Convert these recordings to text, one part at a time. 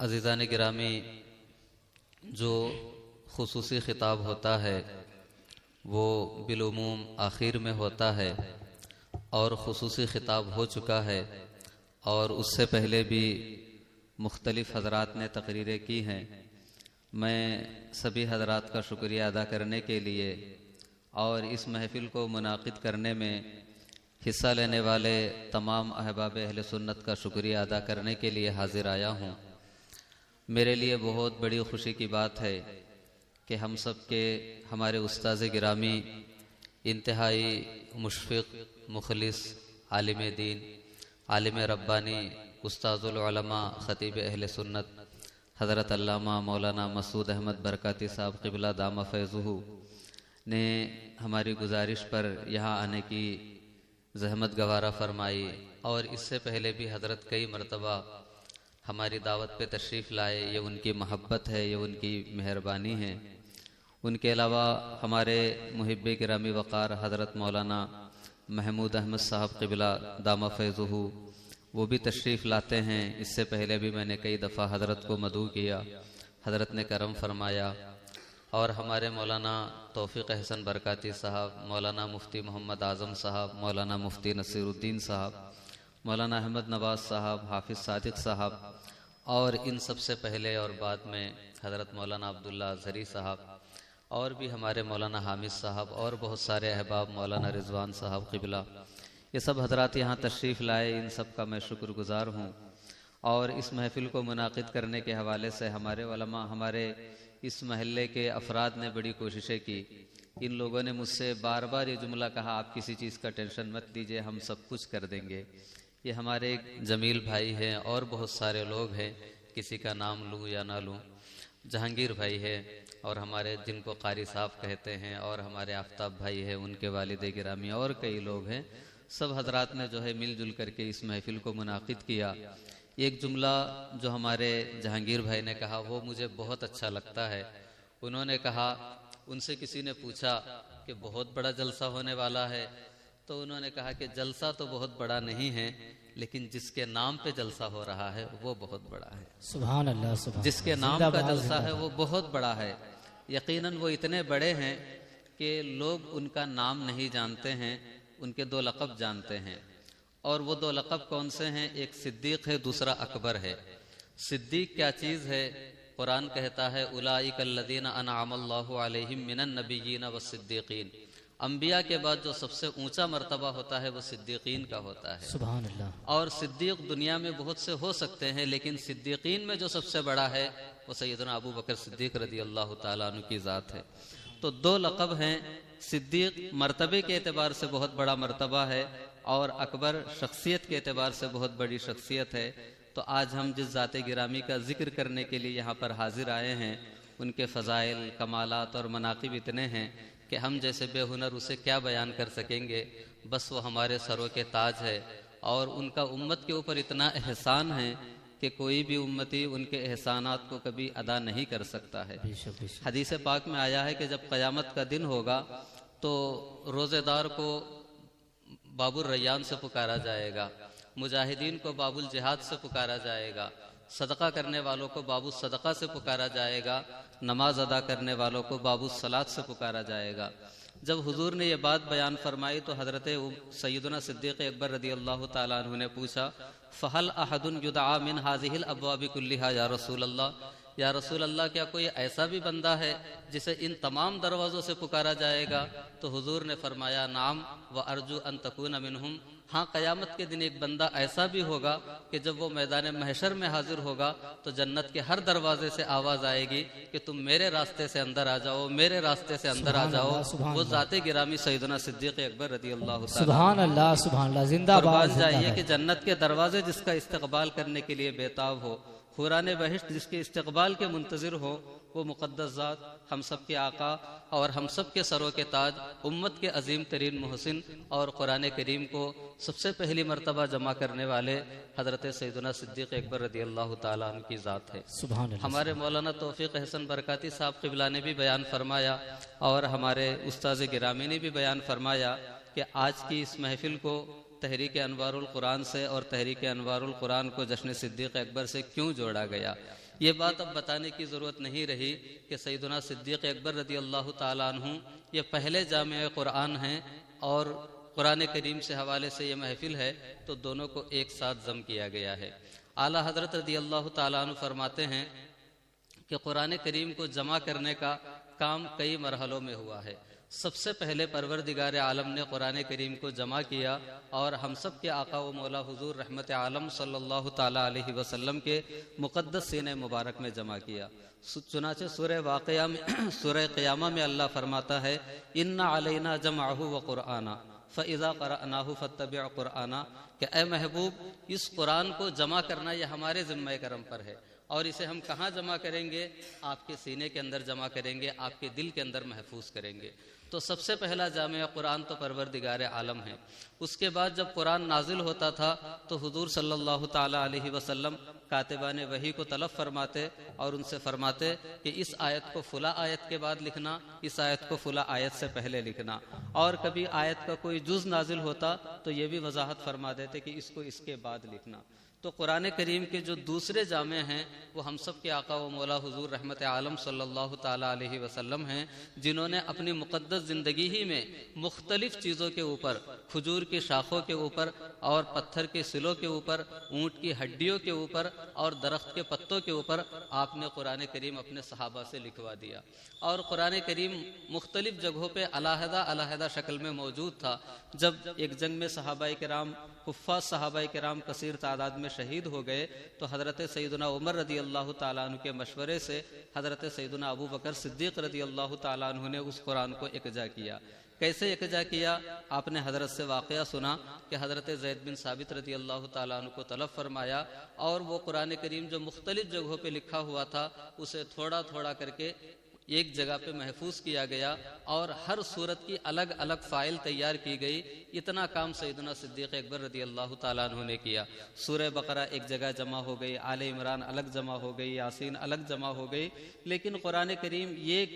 عزیزان گرامی، جو خصوصی خطاب ہوتا ہے وہ بالعموم آخر میں ہوتا ہے، اور خصوصی خطاب ہو چکا ہے، اور اس سے پہلے بھی مختلف حضرات نے تقریریں کی ہیں۔ میں سبھی حضرات کا شکریہ ادا کرنے کے لیے اور اس محفل کو منعقد کرنے میں حصہ لینے والے تمام احباب اہل سنت کا شکریہ ادا کرنے کے لیے حاضر آیا ہوں۔ میرے لیے بہت بڑی خوشی کی بات ہے کہ ہم سب کے ہمارے استاذ گرامی، انتہائی مشفق، مخلص، عالم دین، عالم ربانی، استاذ العلماء، خطیب اہل سنت حضرت علامہ مولانا مسعود احمد برکاتی صاحب قبلہ دامہ فیضہ نے ہماری گزارش پر یہاں آنے کی زحمت گوارہ فرمائی، اور اس سے پہلے بھی حضرت کئی مرتبہ ہماری دعوت پہ تشریف لائے۔ یہ ان کی محبت ہے، یہ ان کی مہربانی ہے۔ ان کے علاوہ ہمارے محب گرامی وقار حضرت مولانا محمود احمد صاحب قبلہ دامہ فیضہ وہ بھی تشریف لاتے ہیں۔ اس سے پہلے بھی میں نے کئی دفعہ حضرت کو مدعو کیا، حضرت نے کرم فرمایا۔ اور ہمارے مولانا توفیق احسن برکاتی صاحب، مولانا مفتی محمد اعظم صاحب، مولانا مفتی نصیر الدین صاحب، مولانا احمد نواز صاحب، حافظ صادق صاحب، اور ان سب سے پہلے اور بعد میں حضرت مولانا عبداللہ اظہری صاحب، اور بھی ہمارے مولانا حامد صاحب، اور بہت سارے احباب، مولانا رضوان صاحب قبلہ، یہ سب حضرات یہاں تشریف لائے۔ ان سب کا میں شکر گزار ہوں۔ اور اس محفل کو منعقد کرنے کے حوالے سے ہمارے علماء، ہمارے اس محلے کے افراد نے بڑی کوششیں کی۔ ان لوگوں نے مجھ سے بار بار یہ جملہ کہا، آپ کسی چیز کا ٹینشن مت لیجئے، ہم سب کچھ کر دیں گے۔ یہ ہمارے ایک جمیل بھائی ہیں، اور بہت سارے لوگ ہیں، کسی کا نام لوں یا نہ لوں۔ جہانگیر بھائی ہے، اور ہمارے جن کو قاری صاحب کہتے ہیں، اور ہمارے آفتاب بھائی ہیں، ان کے والد گرامی، اور کئی لوگ ہیں۔ سب حضرات نے جو ہے مل جل کر کے اس محفل کو منعقد کیا۔ ایک جملہ جو ہمارے جہانگیر بھائی نے کہا وہ مجھے بہت اچھا لگتا ہے۔ انہوں نے کہا، ان سے کسی نے پوچھا کہ بہت بڑا جلسہ ہونے والا ہے، تو انہوں نے کہا کہ جلسہ تو بہت بڑا نہیں ہے، لیکن جس کے نام پہ جلسہ ہو رہا ہے وہ بہت بڑا ہے۔ سبحان اللہ، سبحان جس کے نام کا جلسہ ہے وہ بہت بڑا ہے۔ یقیناً وہ اتنے بڑے ہیں کہ لوگ ان کا نام نہیں جانتے ہیں، ان کے دو لقب جانتے ہیں۔ اور وہ دو لقب کون سے ہیں؟ ایک صدیق ہے، دوسرا اکبر ہے۔ صدیق کیا چیز ہے؟ قرآن کہتا ہے اولئک الذین انعم اللہ علیہم من النبیین والصدیقین۔ انبیاء کے بعد جو سب سے اونچا مرتبہ ہوتا ہے وہ صدیقین کا ہوتا ہے۔ سبحان اللہ۔ اور صدیق دنیا میں بہت سے ہو سکتے ہیں، لیکن صدیقین میں جو سب سے بڑا ہے وہ سیدنا ابو بکر صدیق رضی اللہ تعالیٰ عنہ کی ذات ہے۔ تو دو لقب ہیں۔ صدیق مرتبے کے اعتبار سے بہت بڑا مرتبہ ہے، اور اکبر شخصیت کے اعتبار سے بہت بڑی شخصیت ہے۔ تو آج ہم جس ذات گرامی کا ذکر کرنے کے لیے یہاں پر حاضر آئے ہیں، ان کے فضائل، کمالات اور مناقب اتنے ہیں کہ ہم جیسے بے ہنر اسے کیا بیان کر سکیں گے۔ بس وہ ہمارے سروں کے تاج ہے، اور ان کا امت کے اوپر اتنا احسان ہے کہ کوئی بھی امتی ان کے احسانات کو کبھی ادا نہیں کر سکتا ہے۔ حدیث پاک میں آیا ہے کہ جب قیامت کا دن ہوگا تو روزے دار کو باب الریان سے پکارا جائے گا، مجاہدین کو باب الجہاد سے پکارا جائے گا، صدقہ کرنے والوں کو باب الصدقہ سے پکارا جائے گا، نماز ادا کرنے والوں کو باب الصلاۃ سے پکارا جائے گا۔ جب حضور نے یہ بات بیان فرمائی تو حضرت سیدنا صدیق اکبر رضی اللہ تعالیٰ عنہ نے پوچھا، فہل احد یدعا من هذه الابواب كلها یا رسول اللہ، یا رسول اللہ کیا کوئی ایسا بھی بندہ ہے جسے ان تمام دروازوں سے پکارا جائے گا؟ تو حضور نے فرمایا نعم وارجو ان تکون منہم، ہاں قیامت کے دن ایک بندہ ایسا بھی ہوگا کہ جب وہ میدان محشر میں حاضر ہوگا تو جنت کے ہر دروازے سے آواز آئے گی کہ تم میرے راستے سے اندر آ جاؤ، میرے راستے سے اندر آ جاؤ۔ وہ ذات گرامی سیدنا صدیق اکبر رضی اللہ تعالیٰ سبحان اللہ، سبحان اللہ، زندہ باد۔ قربان جائیے کہ جنت کے دروازے جس کا استقبال کرنے کے لیے بےتاب ہو، حوران بہشت جس کے استقبال کے منتظر ہو، وہ مقدس ذات، ہم سب کے آقا اور ہم سب کے سروں کے تاج، امت کے عظیم ترین محسن، اور قرآن کریم کو سب سے پہلی مرتبہ جمع کرنے والے حضرت سیدنا صدیق اکبر رضی اللہ تعالیٰ عنہ کی ذات ہے۔ سبحان اللہ۔ ہمارے مولانا توفیق احسن برکاتی صاحب قبلہ نے بھی بیان فرمایا، اور ہمارے استاذ گرامی نے بھی بیان فرمایا کہ آج کی اس محفل کو تحریک انوار القرآن سے اور تحریک انوار القرآن کو جشن صدیق اکبر سے کیوں جوڑا گیا۔ یہ بات اب بتانے کی ضرورت نہیں رہی کہ سیدنا صدیق اکبر رضی اللہ تعالیٰ عنہ یہ پہلے جامع قرآن ہیں اور قرآن کریم سے حوالے سے یہ محفل ہے، تو دونوں کو ایک ساتھ ضم کیا گیا ہے۔ اعلیٰ حضرت رضی اللہ تعالیٰ عنہ فرماتے ہیں کہ قرآن کریم کو جمع کرنے کا کام کئی مرحلوں میں ہوا ہے۔ سب سے پہلے پروردگار عالم نے قرآن کریم کو جمع کیا اور ہم سب کے آقا و مولا حضور رحمت عالم صلی اللہ تعالیٰ علیہ وسلم کے مقدس سینہ مبارک میں جمع کیا۔ چنانچہ سورہ قیامہ میں اللہ فرماتا ہے اِنَّ عَلَيْنَا جَمْعَهُ وَقُرْآنَا فَإِذَا قَرَأْنَاهُ فَاتَّبِعْ قُرْآنَا، کہ اے محبوب اس قرآن کو جمع کرنا یہ ہمارے ذمہ کرم پر ہے، اور اسے ہم کہاں جمع کریں گے؟ آپ کے سینے کے اندر جمع کریں گے، آپ کے دل کے اندر محفوظ کریں گے۔ تو سب سے پہلا جامع قرآن تو پروردگار عالم ہے۔ اس کے بعد جب قرآن نازل ہوتا تھا تو حضور صلی اللہ تعالیٰ علیہ وسلم کاتبان وحی کو طلب فرماتے اور ان سے فرماتے کہ اس آیت کو فلاں آیت کے بعد لکھنا، اس آیت کو فلاں آیت سے پہلے لکھنا، اور کبھی آیت کا کوئی جز نازل ہوتا تو یہ بھی وضاحت فرما دیتے کہ اس کو اس کے بعد لکھنا۔ تو قرآن کریم کے جو دوسرے جامع ہیں وہ ہم سب کے آقا و مولا حضور رحمت عالم صلی اللہ تعالیٰ علیہ وسلم ہیں، جنہوں نے اپنی مقدس زندگی ہی میں مختلف چیزوں کے اوپر، کھجور کی شاخوں کے اوپر اور پتھر کے سلوں کے اوپر، اونٹ کی ہڈیوں کے اوپر اور درخت کے پتوں کے اوپر آپ نے قرآن کریم اپنے صحابہ سے لکھوا دیا۔ اور قرآن کریم مختلف جگہوں پہ علیحدہ علیحدہ شکل میں موجود تھا۔ جب ایک جنگ میں صحابہ کرام، حفاظ صحابہ کرام کثیر تعداد میں شہید ہو گئے تو حضرت سیدنا عمر رضی اللہ تعالیٰ عنہ کے مشورے سے حضرت سیدنا ابو بکر صدیق رضی اللہ تعالیٰ عنہ نے اس قرآن کو یکجا کیا۔ کیسے یکجا کیا؟ آپ نے حضرت سے واقعہ سنا کہ حضرت زید بن ثابت رضی اللہ تعالیٰ عنہ کو طلب فرمایا اور وہ قرآن کریم جو مختلف جگہوں پہ لکھا ہوا تھا اسے تھوڑا تھوڑا کر کے ایک جگہ پہ محفوظ کیا گیا اور ہر صورت کی الگ الگ فائل تیار کی گئی۔ اتنا کام سیدنا صدیق اکبر رضی اللہ تعالیٰ عنہ نے کیا۔ سورہ بقرہ ایک جگہ جمع ہو گئی، آل عمران الگ جمع ہو گئی، یاسین الگ جمع ہو گئی، لیکن قرآن کریم ایک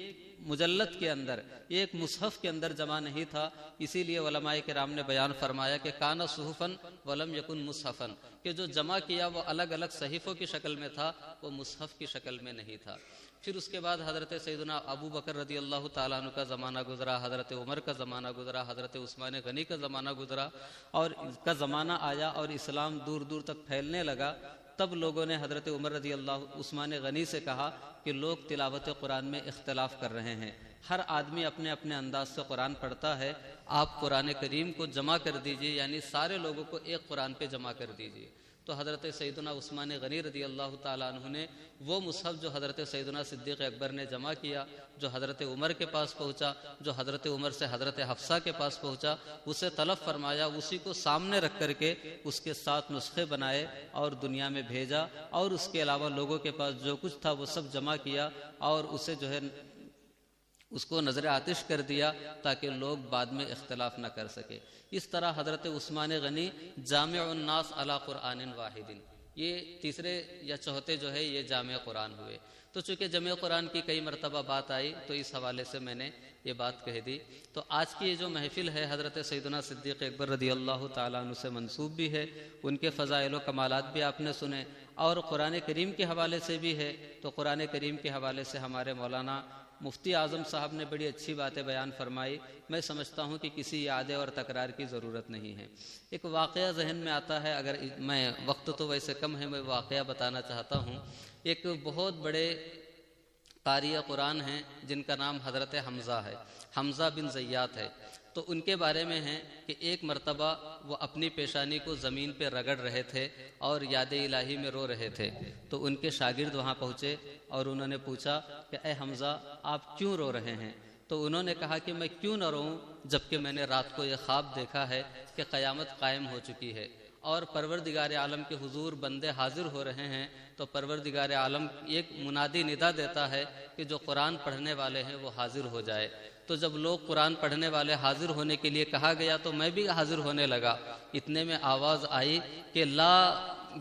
مجلد کے اندر، ایک مصحف کے اندر جمع نہیں تھا۔ اسی لیے علماء کرام نے بیان فرمایا کہ کان صحفن ولم یکن مصحفن، کہ جو جمع کیا وہ الگ الگ صحیفوں کی شکل میں تھا، وہ مصحف کی شکل میں نہیں تھا۔ پھر اس کے بعد حضرت سیدنا ابو بکر رضی اللہ تعالیٰ عنہ کا زمانہ گزرا، حضرت عمر کا زمانہ گزرا، حضرت عثمان غنی کا زمانہ گزرا، اور اس کا زمانہ آیا اور اسلام دور دور تک پھیلنے لگا۔ تب لوگوں نے حضرت عمر رضی اللہ عثمان غنی سے کہا کہ لوگ تلاوت قرآن میں اختلاف کر رہے ہیں، ہر آدمی اپنے اپنے انداز سے قرآن پڑھتا ہے، آپ قرآن کریم کو جمع کر دیجئے، یعنی سارے لوگوں کو ایک قرآن پہ جمع کر دیجئے۔ تو حضرت سیدنا عثمان غنی رضی اللہ تعالیٰ عنہ نے وہ مصحف جو حضرت سیدنا صدیق اکبر نے جمع کیا، جو حضرت عمر کے پاس پہنچا، جو حضرت عمر سے حضرت حفصہ کے پاس پہنچا، اسے طلب فرمایا، اسی کو سامنے رکھ کر کے اس کے 7 نسخے بنائے اور دنیا میں بھیجا، اور اس کے علاوہ لوگوں کے پاس جو کچھ تھا وہ سب جمع کیا اور اسے جو ہے اس کو نظر آتش کر دیا تاکہ لوگ بعد میں اختلاف نہ کر سکے۔ اس طرح حضرت عثمان غنی جامع الناس علی قرآن واحد، یہ تیسرے یا چوتھے جو ہے یہ جامع قرآن ہوئے۔ تو چونکہ جامع قرآن کی کئی مرتبہ بات آئی تو اس حوالے سے میں نے یہ بات کہہ دی۔ تو آج کی یہ جو محفل ہے حضرت سیدنا صدیق اکبر رضی اللہ تعالیٰ عنہ سے منسوب بھی ہے، ان کے فضائل و کمالات بھی آپ نے سنے، اور قرآن کریم کے حوالے سے بھی ہے۔ تو قرآن کریم کے حوالے سے ہمارے مولانا مفتی اعظم صاحب نے بڑی اچھی باتیں بیان فرمائی۔ میں سمجھتا ہوں کہ کسی اعادے اور تکرار کی ضرورت نہیں ہے۔ ایک واقعہ ذہن میں آتا ہے، اگر میں وقت تو ویسے کم ہے، میں واقعہ بتانا چاہتا ہوں۔ ایک بہت بڑے قاری قرآن ہیں جن کا نام حضرت حمزہ ہے، حمزہ بن زیات ہے۔ تو ان کے بارے میں ہے کہ ایک مرتبہ وہ اپنی پیشانی کو زمین پہ رگڑ رہے تھے اور یاد الہی میں رو رہے تھے۔ تو ان کے شاگرد وہاں پہنچے اور انہوں نے پوچھا کہ اے حمزہ آپ کیوں رو رہے ہیں؟ تو انہوں نے کہا کہ میں کیوں نہ روؤں جبکہ میں نے رات کو یہ خواب دیکھا ہے کہ قیامت قائم ہو چکی ہے اور پروردگار عالم کے حضور بندے حاضر ہو رہے ہیں۔ تو پروردگار عالم ایک منادی ندا دیتا ہے کہ جو قرآن پڑھنے والے ہیں وہ حاضر ہو جائے۔ تو جب لوگ قرآن پڑھنے والے حاضر ہونے کے لیے کہا گیا تو میں بھی حاضر ہونے لگا۔ اتنے میں آواز آئی کہ لا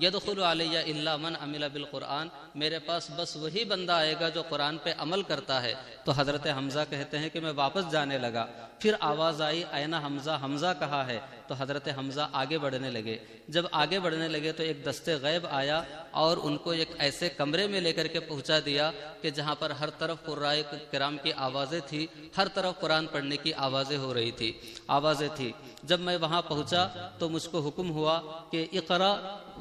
یدخل علیہ الا من عمل بالقرآن، میرے پاس بس وہی بندہ آئے گا جو قرآن پہ عمل کرتا ہے۔ تو حضرت حمزہ کہتے ہیں کہ میں واپس جانے لگا، پھر آواز آئی این حمزہ، حمزہ کہا ہے؟ تو حضرت حمزہ آگے بڑھنے لگے. جب آگے بڑھنے لگے تو ایک دستے غیب آیا اور ان کو ایک ایسے کمرے میں لے کر کے پہنچا دیا کہ جہاں پر ہر طرف قرائے کرام کی آوازیں تھی, ہر طرف قرآن پڑھنے کی آوازیں ہو رہی تھی, آوازیں تھی. جب میں وہاں پہنچا تو مجھ کو حکم ہوا کہ اقرا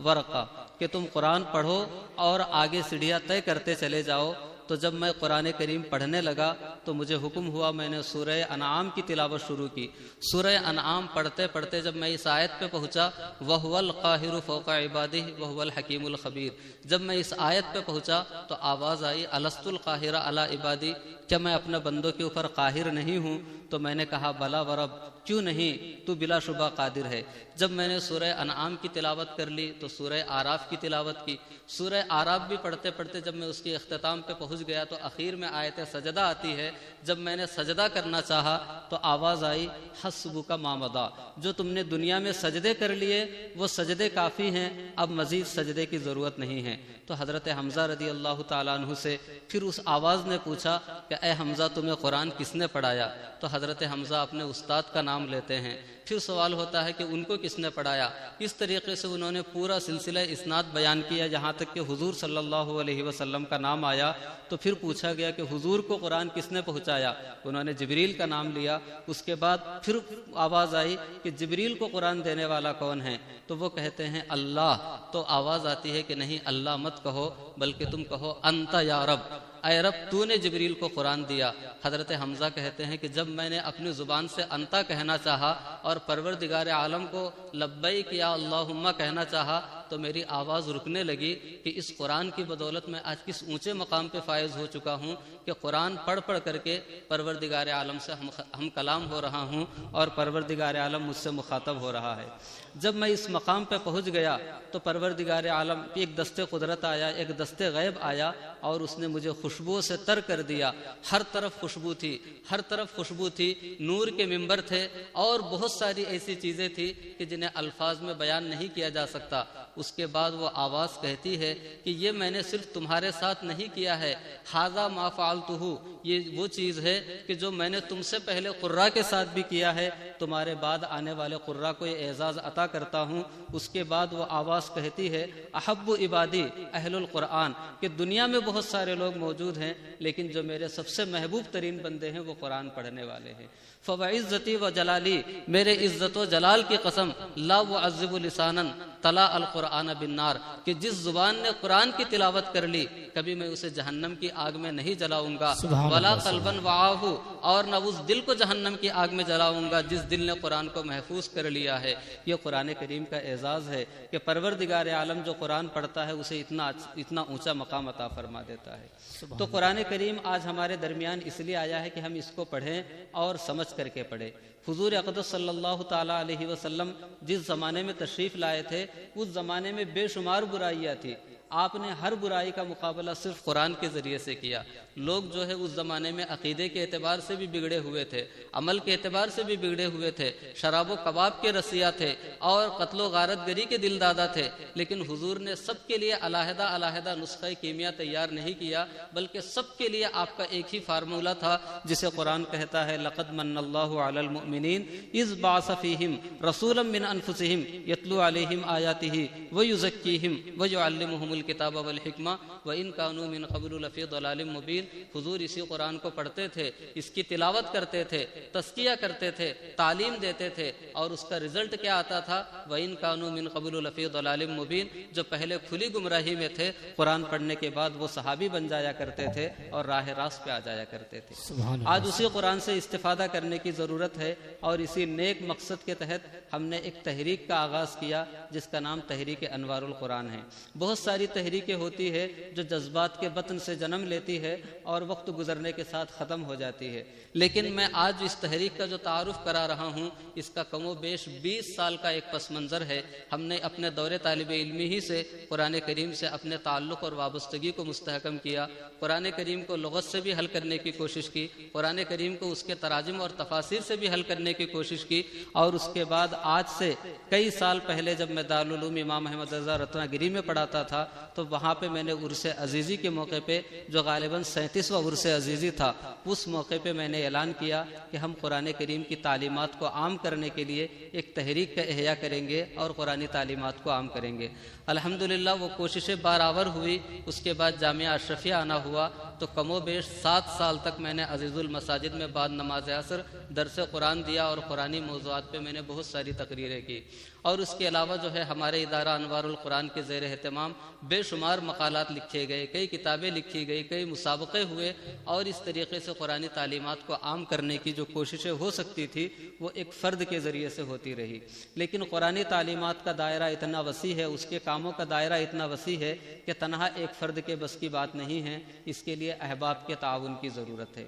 ورقہ, کہ تم قرآن پڑھو اور آگے سیڑھیاں طے کرتے چلے جاؤ. تو جب میں قرآن کریم پڑھنے لگا تو مجھے حکم ہوا, میں نے سورہ انعام کی تلاوت شروع کی. سورہ انعام پڑھتے پڑھتے جب میں اس آیت پہ پہنچا وَهُوَ الْقَاهِرُ فَوْقَ عِبَادِهِ وَهُوَ الْحَكِيمُ الْخَبِيرُ, جب میں اس آیت پہ پہنچا تو آواز آئی أَلَسْتُ الْقَاهِرَ عَلَى عِبَادِي, کیا میں اپنے بندوں کے اوپر قاہر نہیں ہوں؟ تو میں نے کہا بلا ورب, کیوں نہیں, تو بلا شبہ قادر ہے. جب میں نے سورہ انعام کی تلاوت کر لی تو سورہ آراف کی تلاوت کی. سورہ آراف بھی پڑھتے پڑھتے جب میں اس کی اختتام پہ پہنچ گیا تو اخیر میں آیت سجدہ آتی ہے. جب میں نے سجدہ کرنا چاہا تو آواز آئی حسبک ما مضی, جو تم نے دنیا میں سجدے کر لیے وہ سجدے کافی ہیں, اب مزید سجدے کی ضرورت نہیں ہے. تو حضرت حمزہ رضی اللہ تعالیٰ عنہ سے پھر اس آواز نے پوچھا کہ اے حمزہ تمہیں قرآن کس نے پڑھایا؟ تو حضرت حمزہ اپنے استاد کا نام لیتے ہیں. پھر سوال ہوتا ہے کہ ان کو کس نے پڑھایا؟ اس طریقے سے انہوں نے پورا سلسلہ اسناد بیان کیا یہاں تک کہ حضور صلی اللہ علیہ وسلم کا نام آیا. تو پھر پوچھا گیا کہ حضور کو قرآن کس نے پہنچایا؟ انہوں نے جبریل کا نام لیا. اس کے بعد پھر آواز آئی کہ جبریل کو قرآن دینے والا کون ہے؟ تو وہ کہتے ہیں اللہ. تو آواز آتی ہے کہ نہیں, اللہ مت کہو بلکہ تم کہو انت یا رب, اے رب تو نے جبریل کو قرآن دیا. حضرت حمزہ کہتے ہیں کہ جب میں نے اپنی زبان سے انتا کہنا چاہا اور پروردگار عالم کو لبیک یا اللہم کہنا چاہا تو میری آواز رکنے لگی کہ اس قرآن کی بدولت میں آج کس اونچے مقام پہ فائز ہو چکا ہوں کہ قرآن پڑھ پڑھ کر کے پروردگار عالم سے ہم کلام ہو رہا ہوں اور پروردگار عالم مجھ سے مخاطب ہو رہا ہے. جب میں اس مقام پہ پہنچ گیا تو پروردگار عالم ایک دستے قدرت آیا, ایک دستے غیب آیا اور اس نے مجھے خوشبو سے تر کر دیا. ہر طرف خوشبو تھی, ہر طرف خوشبو تھی, نور کے ممبر تھے اور بہت ساری ایسی چیزیں تھی کہ جنہیں الفاظ میں بیان نہیں کیا جا سکتا. اس کے بعد وہ آواز کہتی ہے کہ یہ میں نے صرف تمہارے ساتھ نہیں کیا ہے, ھذا ما فعلتہ, یہ وہ چیز ہے کہ جو میں نے تم سے پہلے قراء کے ساتھ بھی کیا ہے, تمہارے بعد آنے والے قراء کو یہ اعزاز عطا کرتا ہوں. اس کے بعد وہ آواز کہتی ہے احب عبادی اہل القرآن, کہ دنیا میں بہت سارے لوگ موجود ہیں لیکن جو میرے سب سے محبوب ترین بندے ہیں وہ قرآن پڑھنے والے ہیں. فوعزتی و جلالی, میرے عزت و جلال کی قسم, لا وعذب لسانا تلا القرآن بالنار, کہ جس زبان نے قرآن کی تلاوت کر لی کبھی میں اسے جہنم کی آگ میں نہیں جلاؤں گا. ولا قلبا وعاہ, اور نہ اس دل کو جہنم کی آگ میں جلاؤں گا جس دل نے قرآن کو محفوظ کر لیا ہے. یہ قرآن کریم کا اعزاز ہے کہ پروردگار عالم جو قرآن پڑھتا ہے اسے اتنا اونچا مقام عطا فرما دیتا ہے. تو قرآن کریم آج ہمارے درمیان اس لیے آیا ہے کہ ہم اس کو پڑھیں اور سمجھ کر کے پڑھیں. حضور اقدس صلی اللہ تعالیٰ علیہ وسلم جس زمانے میں تشریف لائے تھے اس زمانے میں بے شمار برائیاں تھیں. آپ نے ہر برائی کا مقابلہ صرف قرآن کے ذریعے سے کیا. لوگ جو ہے اس زمانے میں عقیدے کے اعتبار سے بھی بگڑے ہوئے تھے, عمل کے اعتبار سے بھی بگڑے ہوئے تھے, شراب و کباب کے رسیہ تھے اور قتل و غارت گری کے دل دادا تھے. لیکن حضور نے سب کے لیے علیحدہ علیحدہ نسخہ کیمیا تیار نہیں کیا بلکہ سب کے لیے آپ کا ایک ہی فارمولہ تھا جسے قرآن کہتا ہے لقد من اللہ علی المؤمنین اذ بعث فیہم رسولا من انفسہم یتلو علیہم آیاتہ ویزکیہم ویعلمہم الکتاب والحکمہ وان کانوا من قبل لفی ضلال مبین. حضور اسی قرآن کو پڑھتے تھے, اس کی تلاوت کرتے تھے, تزکیہ کرتے تھے, تعلیم دیتے تھے اور اس کا رزلٹ کیا آتا تھا وان کانوا من قبل لفی ضلال مبین. جو پہلے کھلی گمراہی میں تھے قرآن پڑھنے کے بعد وہ صحابی بن جایا کرتے تھے اور راہ راست پہ آ جایا کرتے تھے. آج اسی قرآن سے استفادہ کرنے کی ضرورت ہے اور اسی نیک مقصد کے تحت ہم نے ایک تحریک کا آغاز کیا جس کا نام تحریک انوار القرآن ہے. بہت ساری تحریکیں ہوتی ہے جو جذبات کے بطن سے جنم لیتی ہے اور وقت گزرنے کے ساتھ ختم ہو جاتی ہے. لیکن میں آج اس تحریک کا جو تعارف کرا رہا ہوں اس کا کم و بیش 20 سال کا ایک پس منظر ہے. ہم نے اپنے دور طالب علمی ہی سے قرآن کریم سے اپنے تعلق اور وابستگی کو مستحکم کیا. قرآن کریم کو لغت سے بھی حل کرنے کی کوشش کی, قرآن کریم کو اس کے تراجم اور تفاسیر سے بھی حل کرنے کی کوشش کی. اور اس کے بعد آج سے کئی سال پہلے جب میں دارالعلوم امام احمد رضا رتنا گری میں پڑھاتا تھا تو وہاں پہ میں نے عرس عزیزی کے موقع پہ جو غالباً 37واں عرس عزیزی تھا، اس موقع پہ میں نے اعلان کیا کہ ہم قرآن کریم کی تعلیمات کو عام کرنے کے لیے ایک تحریک کا احیاء کریں گے اور قرآنی تعلیمات کو عام کریں گے۔ الحمدللہ وہ کوششیں بارآور ہوئی۔ اس کے بعد جامعہ اشرفیہ آنا ہوا تو کم و بیش 7 سال تک میں نے عزیز المساجد میں بعد نماز عصر درس قرآن دیا اور قرآنی موضوعات پہ میں نے بہت ساری تقریریں کی، اور اس کے علاوہ جو ہے ہمارے ادارہ انوار القرآن کے زیر اہتمام بے شمار مقالات لکھے گئے، کئی کتابیں لکھی گئی، کئی مسابقے ہوئے، اور اس طریقے سے قرآنی تعلیمات کو عام کرنے کی جو کوششیں ہو سکتی تھی وہ ایک فرد کے ذریعے سے ہوتی رہی۔ لیکن قرآنی تعلیمات کا دائرہ اتنا وسیع ہے، اس کے کاموں کا دائرہ اتنا وسیع ہے کہ تنہا ایک فرد کے بس کی بات نہیں ہے، اس کے لیے احباب کے تعاون کی ضرورت ہے۔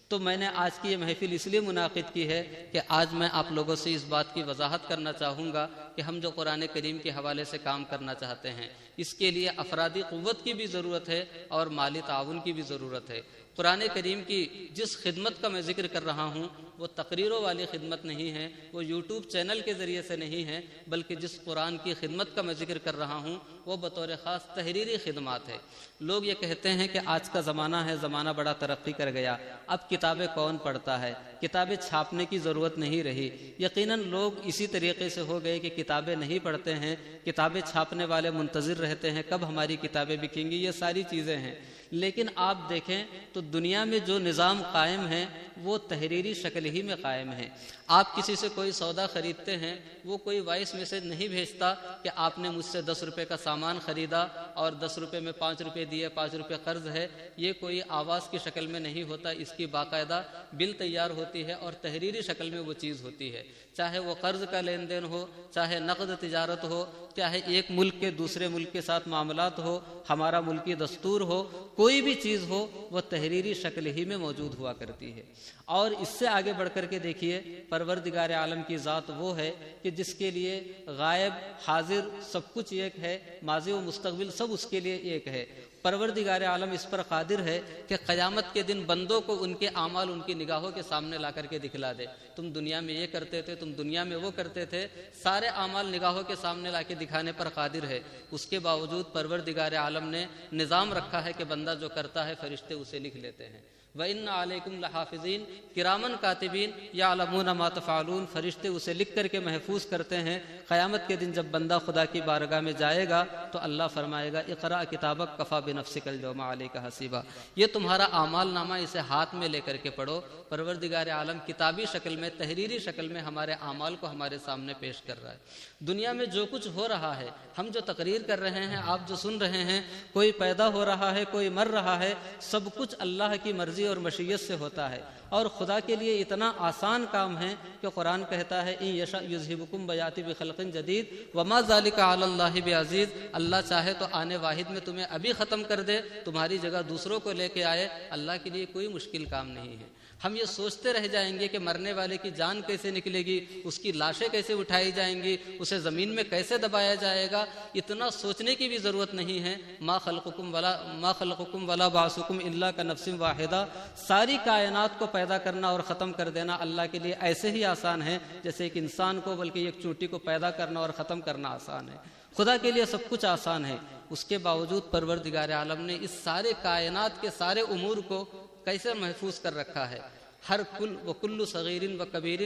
تو میں نے آج کی یہ محفل اس لیے منعقد کی ہے کہ آج میں آپ لوگوں سے اس بات کی وضاحت کرنا چاہوں گا کہ ہم جو قرآن کریم کے حوالے سے کام کرنا چاہتے ہیں، اس کے لیے افرادی قوت کی بھی ضرورت ہے اور مالی تعاون کی بھی ضرورت ہے۔ قرآن کریم کی جس خدمت کا میں ذکر کر رہا ہوں وہ تقریروں والی خدمت نہیں ہے، وہ یوٹیوب چینل کے ذریعے سے نہیں ہے، بلکہ جس قرآن کی خدمت کا میں ذکر کر رہا ہوں وہ بطور خاص تحریری خدمات ہے۔ لوگ یہ کہتے ہیں کہ آج کا زمانہ ہے، زمانہ بڑا ترقی کر گیا، اب کتابیں کون پڑھتا ہے، کتابیں چھاپنے کی ضرورت نہیں رہی۔ یقیناً لوگ اسی طریقے سے ہو گئے کہ کتابیں نہیں پڑھتے ہیں، کتابیں چھاپنے والے منتظر رہتے ہیں کب ہماری کتابیں بکیں گی، یہ ساری چیزیں ہیں۔ لیکن آپ دیکھیں تو دنیا میں جو نظام قائم ہے وہ تحریری شکل ہی میں قائم ہے۔ آپ کسی سے کوئی سودا خریدتے ہیں، وہ کوئی وائس میسج نہیں بھیجتا کہ آپ نے مجھ سے 10 روپے کا سامان خریدا اور 10 روپے میں 5 روپے دیے، 5 روپے قرض ہے، یہ کوئی آواز کی شکل میں نہیں ہوتا، اس کی باقاعدہ بل تیار ہوتی ہے اور تحریری شکل میں وہ چیز ہوتی ہے، چاہے وہ قرض کا لین دین ہو، چاہے نقد تجارت ہو، چاہے ایک ملک کے دوسرے ملک کے ساتھ معاملات ہو، ہمارا ملکی دستور ہو، کوئی بھی چیز ہو وہ تحریری شکل ہی میں موجود ہوا کرتی ہے۔ اور اس سے آگے بڑھ کر کے دیکھیے، پروردگار عالم کی ذات وہ ہے کہ جس کے لیے غائب حاضر سب کچھ ایک ہے، ماضی و مستقبل سب اس کے لیے ایک ہے۔ پروردگار عالم اس پر قادر ہے کہ قیامت کے دن بندوں کو ان کے اعمال ان کی نگاہوں کے سامنے لا کر کے دکھلا دے، تم دنیا میں یہ کرتے تھے، تم دنیا میں وہ کرتے تھے، سارے اعمال نگاہوں کے سامنے لا کے دکھانے پر قادر ہے۔ اس کے باوجود پروردگار عالم نے نظام رکھا ہے کہ بندہ جو کرتا ہے فرشتے اسے لکھ لیتے ہیں۔ وَإِنَّ عَلَيْكُمْ لَحَافِظِينَ كِرَامًا كَاتِبِينَ يَعْلَمُونَ مَا تَفْعَلُونَ، فرشتے اسے لکھ کر کے محفوظ کرتے ہیں۔ قیامت کے دن جب بندہ خدا کی بارگاہ میں جائے گا تو اللہ فرمائے گا اقرأ کتابک کفیٰ بنفسک اليوم علیک حسیبا، یہ تمہارا اعمال نامہ، اسے ہاتھ میں لے کر کے پڑھو۔ پروردگار عالم کتابی شکل میں، تحریری شکل میں ہمارے اعمال کو ہمارے سامنے پیش کر رہا ہے۔ دنیا میں جو کچھ ہو رہا ہے، ہم جو تقریر کر رہے ہیں، آپ جو سن رہے ہیں، کوئی پیدا ہو رہا ہے، کوئی مر رہا ہے، سب کچھ اللہ کی مرضی اور مشیت سے ہوتا ہے، اور خدا کے لیے اتنا آسان کام ہے کہ قرآن کہتا ہے ان یشاء یذہبکم ویأتی بخلق جدید وما ذلک علی اللہ بعزیز، اللہ چاہے تو آنے واحد میں تمہیں ابھی ختم کر دے، تمہاری جگہ دوسروں کو لے کے آئے، اللہ کے لیے کوئی مشکل کام نہیں ہے۔ ہم یہ سوچتے رہ جائیں گے کہ مرنے والے کی جان کیسے نکلے گی، اس کی لاشیں کیسے اٹھائی جائیں گی، اسے زمین میں کیسے دبایا جائے گا، اتنا سوچنے کی بھی ضرورت نہیں ہے۔ ما خلقکم ولا بعثکم الا کنفس واحدہ، ساری کائنات کو پیدا کرنا اور ختم کر دینا اللہ کے لیے ایسے ہی آسان ہے جیسے ایک انسان کو، بلکہ ایک چونٹی کو پیدا کرنا اور ختم کرنا آسان ہے۔ خدا کے لیے سب کچھ آسان ہے، اس کے باوجود پروردگار عالم نے اس سارے کائنات کے سارے امور کو کیسے محفوظ کر رکھا ہے۔ ہر کل و کل صغیر و کبیر،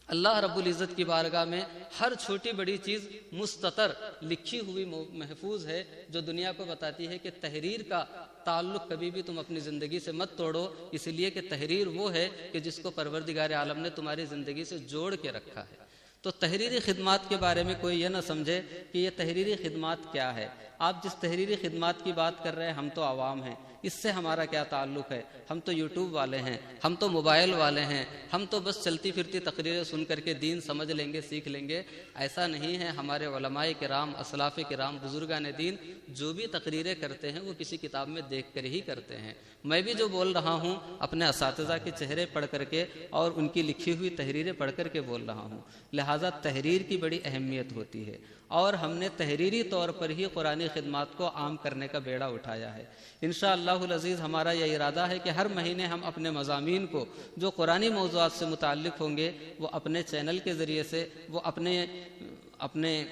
اللہ رب العزت کی بارگاہ میں ہر چھوٹی بڑی چیز مستتر لکھی ہوئی محفوظ ہے، جو دنیا کو بتاتی ہے کہ تحریر کا تعلق کبھی بھی تم اپنی زندگی سے مت توڑو، اس لیے کہ تحریر وہ ہے کہ جس کو پروردگار عالم نے تمہاری زندگی سے جوڑ کے رکھا ہے۔ تو تحریری خدمات کے بارے میں کوئی یہ نہ سمجھے کہ یہ تحریری خدمات کیا ہے۔ آپ جس تحریری خدمات کی بات کر رہے ہیں، ہم تو عوام ہیں، اس سے ہمارا کیا تعلق ہے؟ ہم تو یوٹیوب والے ہیں، ہم تو موبائل والے ہیں، ہم تو بس چلتی پھرتی تقریریں سن کر کے دین سمجھ لیں گے، سیکھ لیں گے، ایسا نہیں ہے۔ ہمارے علماء کرام، اسلاف کرام، بزرگان دین جو بھی تقریریں کرتے ہیں وہ کسی کتاب میں دیکھ کر ہی کرتے ہیں۔ میں بھی جو بول رہا ہوں اپنے اساتذہ کے چہرے پڑھ کر کے اور ان کی لکھی ہوئی تحریریں پڑھ کر کے بول رہا ہوں، لہٰذا تحریر کی بڑی اہمیت ہوتی ہے، اور ہم نے تحریری طور پر ہی قرآنی خدمات کو عام کرنے کا بیڑا اٹھایا ہے۔ انشاءاللہ العزیز ہمارا یہ ارادہ ہے کہ ہر مہینے ہم اپنے مضامین کو جو قرآنی موضوعات سے متعلق ہوں گے وہ اپنے چینل کے ذریعے سے، وہ اپنے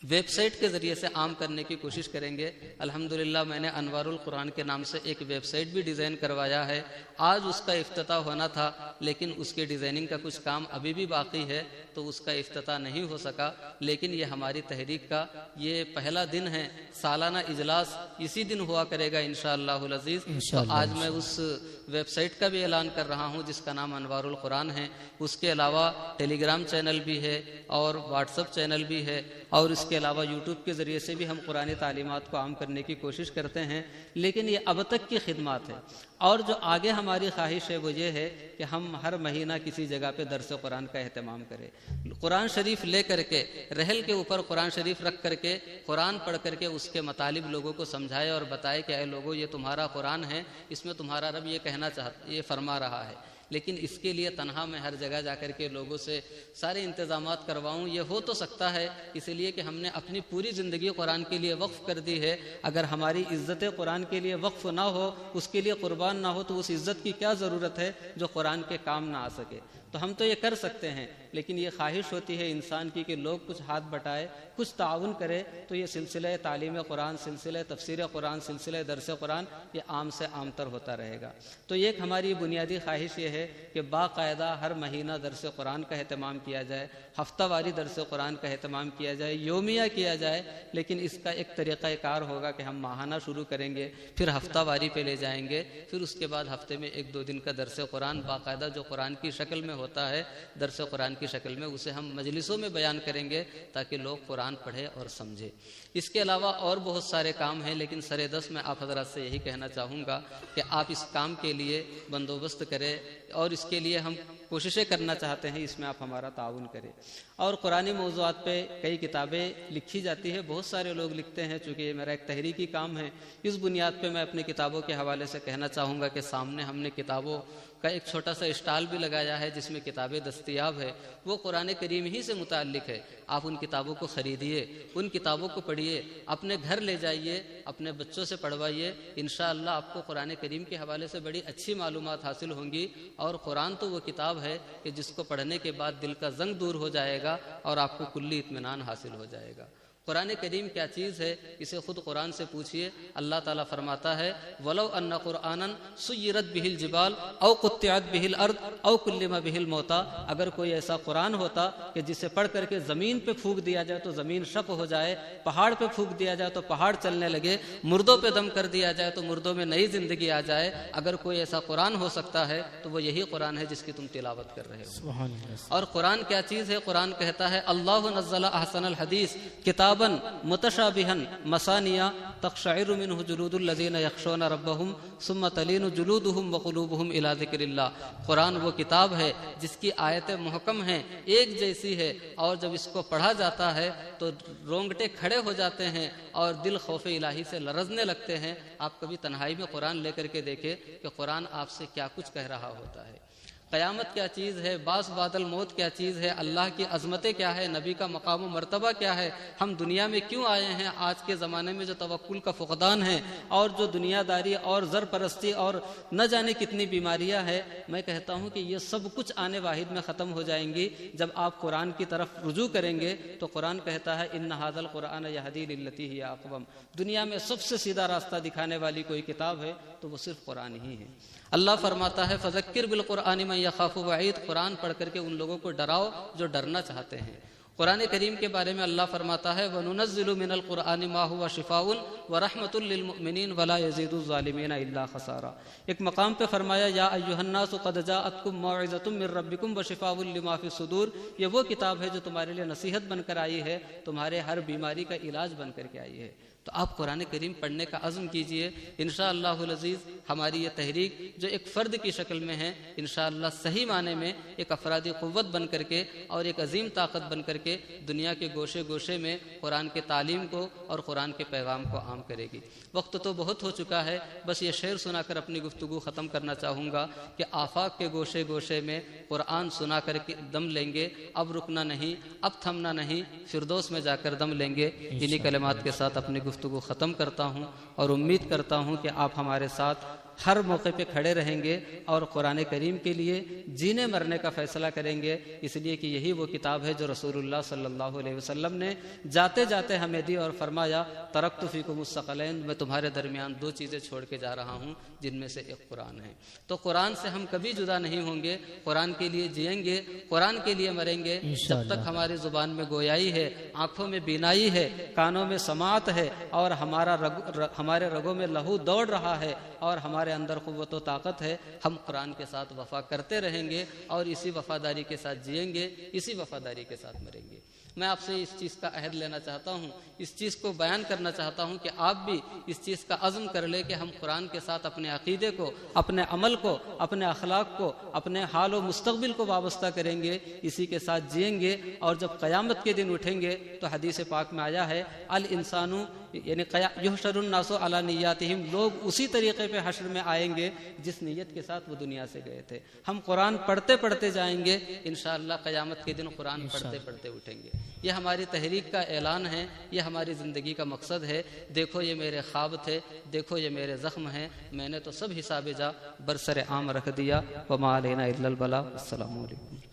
ویب سائٹ کے ذریعے سے عام کرنے کی کوشش کریں گے۔ الحمدللہ میں نے انوار القرآن کے نام سے ایک ویب سائٹ بھی ڈیزائن کروایا ہے، آج اس کا افتتاح ہونا تھا لیکن اس کے ڈیزائننگ کا کچھ کام ابھی بھی باقی ہے تو اس کا افتتاح نہیں ہو سکا، لیکن یہ ہماری تحریک کا یہ پہلا دن ہے، سالانہ اجلاس اسی دن ہوا کرے گا انشاءاللہ العزیز۔ تو آج میں اس ویب سائٹ کا بھی اعلان کر رہا ہوں جس کا نام انوار القرآن ہے، اس کے علاوہ ٹیلی گرام چینل بھی ہے اور واٹس ایپ چینل بھی ہے، اور اس کے علاوہ یوٹیوب کے ذریعے سے بھی ہم قرآن تعلیمات کو عام کرنے کی کوشش کرتے ہیں، لیکن یہ اب تک کی خدمات ہے۔ اور جو آگے ہماری خواہش ہے وہ یہ ہے کہ ہم ہر مہینہ کسی جگہ پہ درس قرآن کا اہتمام کریں، قرآن شریف لے کر کے رحل کے اوپر قرآن شریف رکھ کر کے قرآن پڑھ کر کے اس کے مطالب لوگوں کو سمجھائے اور بتائے کہ اے لوگوں یہ تمہارا قرآن ہے، اس میں تمہارا رب یہ کہنا چاہتا، یہ فرما رہا ہے۔ لیکن اس کے لیے تنہا میں ہر جگہ جا کر کے لوگوں سے سارے انتظامات کرواؤں یہ ہو تو سکتا ہے، اس لیے کہ ہم نے اپنی پوری زندگی قرآن کے لیے وقف کر دی ہے۔ اگر ہماری عزت قرآن کے لیے وقف نہ ہو، اس کے لیے قربان نہ ہو، تو اس عزت کی کیا ضرورت ہے جو قرآن کے کام نہ آ سکے؟ تو ہم تو یہ کر سکتے ہیں، لیکن یہ خواہش ہوتی ہے انسان کی کہ لوگ کچھ ہاتھ بٹائے، کچھ تعاون کرے، تو یہ سلسلہ تعلیم قرآن، سلسلہ تفسیر قرآن، سلسلہ درس قرآن یہ عام سے عام تر ہوتا رہے گا۔ تو ایک ہماری بنیادی خواہش یہ ہے کہ باقاعدہ ہر مہینہ درس قرآن کا اہتمام کیا جائے، ہفتہ واری درس قرآن کا اہتمام کیا جائے، یومیہ کیا جائے، لیکن اس کا ایک طریقہ کار ہوگا کہ ہم ماہانہ شروع کریں گے، پھر ہفتہ واری پہ لے جائیں گے، پھر اس کے بعد ہفتے میں 1-2 دن کا درس قرآن باقاعدہ جو قرآن کی شکل میں ہوتا ہے، درس قرآن کی شکل میں، اسے ہم مجلسوں میں بیان کریں گے تاکہ لوگ قرآن پڑھے اور سمجھے۔ اس کے علاوہ اور بہت سارے کام ہیں، لیکن سر دست میں آپ حضرات سے یہی کہنا چاہوں گا کہ آپ اس کام کے لیے بندوبست کریں، اور اس کے لیے ہم کوششیں کرنا چاہتے ہیں، اس میں آپ ہمارا تعاون کریں۔ اور قرآنی موضوعات پہ کئی کتابیں لکھی جاتی ہے، بہت سارے لوگ لکھتے ہیں، چونکہ یہ میرا ایک تحریکی کام ہے، اس بنیاد پہ میں اپنی کتابوں کے حوالے سے کہنا چاہوں گا کہ سامنے ہم نے کتابوں کا ایک چھوٹا سا اسٹال بھی لگایا ہے جس میں کتابیں دستیاب ہے، وہ قرآن کریم ہی سے متعلق ہے۔ آپ ان کتابوں کو خریدیے، ان کتابوں کو پڑھیے، اپنے گھر لے جائیے، اپنے بچوں سے پڑھوائیے، انشاءاللہ آپ کو قرآن کریم کے حوالے سے بڑی اچھی معلومات حاصل ہوں گی۔ اور قرآن تو وہ کتاب ہے کہ جس کو پڑھنے کے بعد دل کا زنگ دور ہو جائے گا اور آپ کو کلی اطمینان حاصل ہو جائے گا۔ قرآن کریم کیا چیز ہے اسے خود قرآن سے پوچھئے۔ اللہ تعالیٰ فرماتا ہے وَلَوْ أَنَّ قُرْآنًا سُيِّرَتْ بِهِ الْجِبَالُ أَوْ قُطِّعَتْ بِهِ الْأَرْضُ أَوْ كُلِّمَ بِهِ الْمَوْتَىٰ، اگر کوئی ایسا قرآن ہوتا کہ جسے پڑھ کر کے زمین پہ پھونک دیا جائے تو زمین شق ہو جائے، پہاڑ پہ پھونک دیا جائے تو پہاڑ چلنے لگے، مردوں پہ دم کر دیا جائے تو مردوں میں نئی زندگی آ جائے، اگر کوئی ایسا قرآن ہو سکتا ہے تو وہ یہی قرآن ہے جس کی تم تلاوت کر رہے ہو۔ اور قرآن کیا چیز ہے؟ قرآن کہتا ہے اللہ نزل احسن الحدیث کتابا متشابہا مثانیہ تقشعر منہ جلود الذین یخشون ربہم ثم تلین جلودہم وقلوبہم الی ذکر اللہ۔ قرآن وہ کتاب ہے جس کی آیتیں محکم ہیں، ایک جیسی ہے، اور جب اس کو پڑھا جاتا ہے تو رونگٹے کھڑے ہو جاتے ہیں اور دل خوف الہی سے لرزنے لگتے ہیں۔ آپ کبھی تنہائی میں قرآن لے کر کے دیکھیں کہ قرآن آپ سے کیا کچھ کہہ رہا ہوتا ہے۔ قیامت کیا چیز ہے، باس بعد الموت کیا چیز ہے، اللہ کی عظمتیں کیا ہے، نبی کا مقام و مرتبہ کیا ہے، ہم دنیا میں کیوں آئے ہیں، آج کے زمانے میں جو توکل کا فقدان ہے اور جو دنیا داری اور زر پرستی اور نہ جانے کتنی بیماریاں ہیں، میں کہتا ہوں کہ یہ سب کچھ آنے واحد میں ختم ہو جائیں گی جب آپ قرآن کی طرف رجوع کریں گے۔ تو قرآن کہتا ہے ان ھذا القرآن یہدی للتی ہی اقوم، دنیا میں سب سے سیدھا راستہ دکھانے والی کوئی کتاب ہے تو وہ صرف قرآن ہی ہے۔ اللہ فرماتا ہے فذکر بالقرآن من یخاف وعید، قرآن پڑھ کر کے ان لوگوں کو ڈراؤ جو ڈرنا چاہتے ہیں۔ قرآن کریم کے بارے میں اللہ فرماتا ہے وَنُنَزِّلُ مِنَ الْقُرْآنِ مَا هُوَ شِفَاءٌ وَرَحْمَةٌ لِّلْمُؤْمِنِينَ وَلَا يَزِيدُ الظَّالِمِينَ إِلَّا خَسَارًا۔ ایک مقام پہ فرمایا یا ایھا الناس قد جاءتکم موعظۃ من ربکم وشفاء لما فی الصدور، یہ وہ کتاب ہے جو تمہارے لیے نصیحت بن کر آئی ہے، تمہارے ہر بیماری کا علاج بن کر کے آئی ہے۔ تو آپ قرآن کریم پڑھنے کا عزم کیجئے، انشاءاللہ العزیز ہماری یہ تحریک جو ایک فرد کی شکل میں ہے، انشاءاللہ صحیح معنی میں ایک افرادی قوت بن کر کے اور ایک عظیم طاقت بن کر کے دنیا کے گوشے گوشے میں قرآن کے تعلیم کو اور قرآن کے پیغام کو عام کرے گی۔ وقت تو بہت ہو چکا ہے، بس یہ شعر سنا کر اپنی گفتگو ختم کرنا چاہوں گا کہ آفاق کے گوشے گوشے میں قرآن سنا کر کے دم لیں گے، اب رکنا نہیں، اب تھمنا نہیں، فردوس میں جا کر دم لیں گے۔ انہی کلمات کے ساتھ اپنی گفتگو ختم کرتا ہوں اور امید کرتا ہوں کہ آپ ہمارے ساتھ ہر موقع پہ کھڑے رہیں گے اور قرآن کریم کے لیے جینے مرنے کا فیصلہ کریں گے، اس لیے کہ یہی وہ کتاب ہے جو رسول اللہ صلی اللہ علیہ وسلم نے جاتے جاتے ہمیں دی اور فرمایا ترکت فیکم الثقلین، میں تمہارے درمیان دو چیزیں چھوڑ کے جا رہا ہوں جن میں سے ایک قرآن ہے۔ تو قرآن سے ہم کبھی جدا نہیں ہوں گے، قرآن کے لیے جئیں گے، قرآن کے لیے مریں گے، جب تک ہماری زبان میں گویائی ہے، آنکھوں میں بینائی ہے، کانوں میں سماعت ہے اور ہمارے رگوں میں لہو دوڑ رہا ہے اور ہمارے اندر قوت و طاقت ہے، ہم قرآن کے ساتھ وفا کرتے رہیں گے اور اسی وفاداری کے ساتھ جئیں گے، اسی وفاداری کے ساتھ مریں گے۔ میں آپ سے اس چیز کا عہد لینا چاہتا ہوں، اس چیز کو بیان کرنا چاہتا ہوں کہ آپ بھی اس چیز کا عزم کر لیں کہ ہم قرآن کے ساتھ اپنے عقیدے کو، اپنے عمل کو، اپنے اخلاق کو، اپنے حال و مستقبل کو وابستہ کریں گے، اسی کے ساتھ جئیں گے، اور جب قیامت کے دن اٹھیں گے تو حدیث پاک میں آیا ہے الانسانو یعنی یحشر الناس علی نیاتہم، لوگ اسی طریقے پہ حشر میں آئیں گے جس نیت کے ساتھ وہ دنیا سے گئے تھے۔ ہم قرآن پڑھتے پڑھتے جائیں گے، انشاءاللہ قیامت کے دن قرآن پڑھتے پڑھتے اٹھیں گے۔ یہ ہماری تحریک کا اعلان ہے، یہ ہماری زندگی کا مقصد ہے۔ دیکھو یہ میرے خواب تھے، دیکھو یہ میرے زخم ہیں، میں نے تو سب حساب جا برسر عام رکھ دیا، وما علینا الا البلاغ۔ السلام علیکم۔